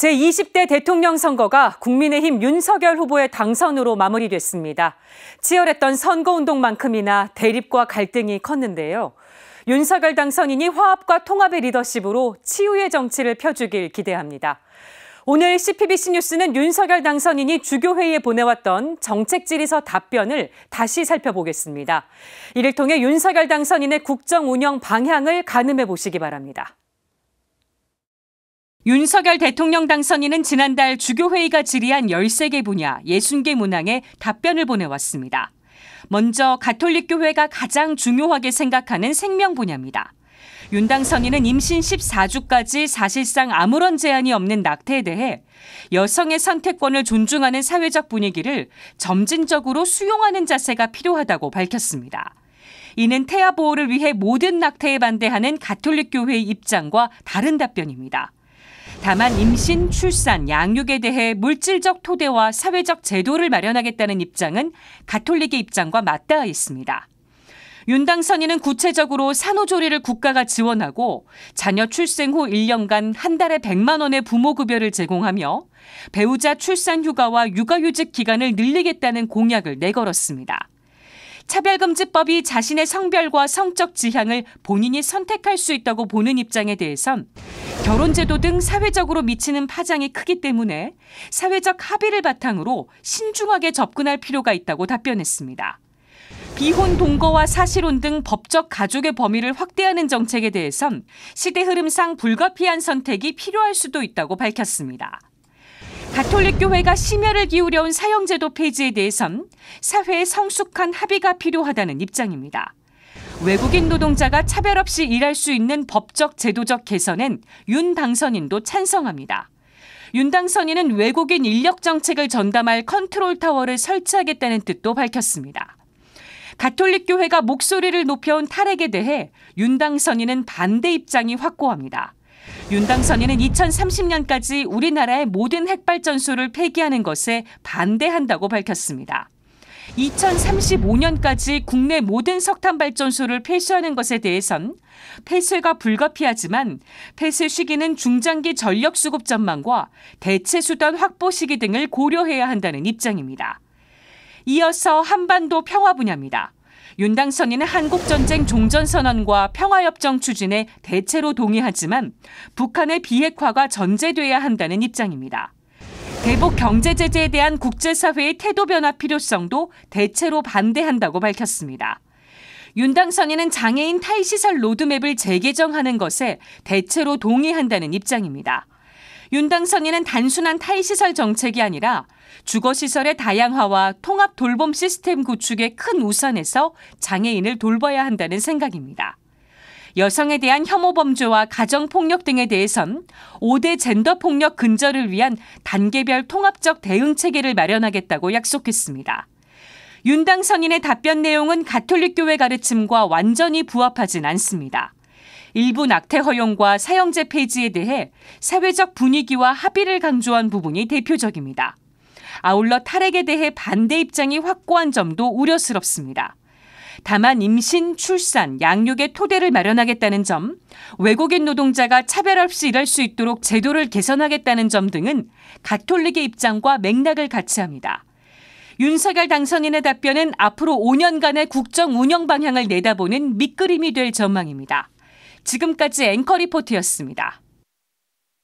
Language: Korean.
제20대 대통령 선거가 국민의힘 윤석열 후보의 당선으로 마무리됐습니다. 치열했던 선거운동만큼이나 대립과 갈등이 컸는데요. 윤석열 당선인이 화합과 통합의 리더십으로 치유의 정치를 펴주길 기대합니다. 오늘 CPBC 뉴스는 윤석열 당선인이 주교회의에 보내왔던 정책 질의서 답변을 다시 살펴보겠습니다. 이를 통해 윤석열 당선인의 국정 운영 방향을 가늠해 보시기 바랍니다. 윤석열 대통령 당선인은 지난달 주교회의가 질의한 13개 분야 60개 문항에 답변을 보내왔습니다. 먼저 가톨릭교회가 가장 중요하게 생각하는 생명 분야입니다. 윤 당선인은 임신 14주까지 사실상 아무런 제한이 없는 낙태에 대해 여성의 선택권을 존중하는 사회적 분위기를 점진적으로 수용하는 자세가 필요하다고 밝혔습니다. 이는 태아 보호를 위해 모든 낙태에 반대하는 가톨릭교회의 입장과 다른 답변입니다. 다만 임신, 출산, 양육에 대해 물질적 토대와 사회적 제도를 마련하겠다는 입장은 가톨릭의 입장과 맞닿아 있습니다. 윤 당선인은 구체적으로 산후조리를 국가가 지원하고 자녀 출생 후 1년간 한 달에 100만 원의 부모급여를 제공하며 배우자 출산 휴가와 육아휴직 기간을 늘리겠다는 공약을 내걸었습니다. 차별금지법이 자신의 성별과 성적 지향을 본인이 선택할 수 있다고 보는 입장에 대해선 결혼제도 등 사회적으로 미치는 파장이 크기 때문에 사회적 합의를 바탕으로 신중하게 접근할 필요가 있다고 답변했습니다. 비혼 동거와 사실혼 등 법적 가족의 범위를 확대하는 정책에 대해선 시대 흐름상 불가피한 선택이 필요할 수도 있다고 밝혔습니다. 가톨릭교회가 심혈을 기울여온 사형제도 폐지에 대해선 사회의 성숙한 합의가 필요하다는 입장입니다. 외국인 노동자가 차별 없이 일할 수 있는 법적 제도적 개선엔 윤 당선인도 찬성합니다. 윤 당선인은 외국인 인력 정책을 전담할 컨트롤 타워를 설치하겠다는 뜻도 밝혔습니다. 가톨릭교회가 목소리를 높여온 탈핵에 대해 윤 당선인은 반대 입장이 확고합니다. 윤 당선인은 2030년까지 우리나라의 모든 핵발전소를 폐기하는 것에 반대한다고 밝혔습니다. 2035년까지 국내 모든 석탄발전소를 폐쇄하는 것에 대해선 폐쇄가 불가피하지만 폐쇄 시기는 중장기 전력수급 전망과 대체수단 확보 시기 등을 고려해야 한다는 입장입니다. 이어서 한반도 평화 분야입니다. 윤 당선인은 한국전쟁 종전선언과 평화협정 추진에 대체로 동의하지만 북한의 비핵화가 전제돼야 한다는 입장입니다. 대북 경제제재에 대한 국제사회의 태도 변화 필요성도 대체로 반대한다고 밝혔습니다. 윤 당선인은 장애인 탈시설 로드맵을 재개정하는 것에 대체로 동의한다는 입장입니다. 윤 당선인은 단순한 탈시설 정책이 아니라 주거시설의 다양화와 통합 돌봄 시스템 구축에 큰 우선에서 장애인을 돌봐야 한다는 생각입니다. 여성에 대한 혐오 범죄와 가정폭력 등에 대해선 5대 젠더폭력 근절을 위한 단계별 통합적 대응 체계를 마련하겠다고 약속했습니다. 윤 당선인의 답변 내용은 가톨릭교회 가르침과 완전히 부합하진 않습니다. 일부 낙태 허용과 사형제 폐지에 대해 사회적 분위기와 합의를 강조한 부분이 대표적입니다. 아울러 탈핵에 대해 반대 입장이 확고한 점도 우려스럽습니다. 다만 임신, 출산, 양육의 토대를 마련하겠다는 점, 외국인 노동자가 차별 없이 일할 수 있도록 제도를 개선하겠다는 점 등은 가톨릭의 입장과 맥락을 같이 합니다. 윤석열 당선인의 답변은 앞으로 5년간의 국정 운영 방향을 내다보는 밑그림이 될 전망입니다. 지금까지 앵커 리포트였습니다.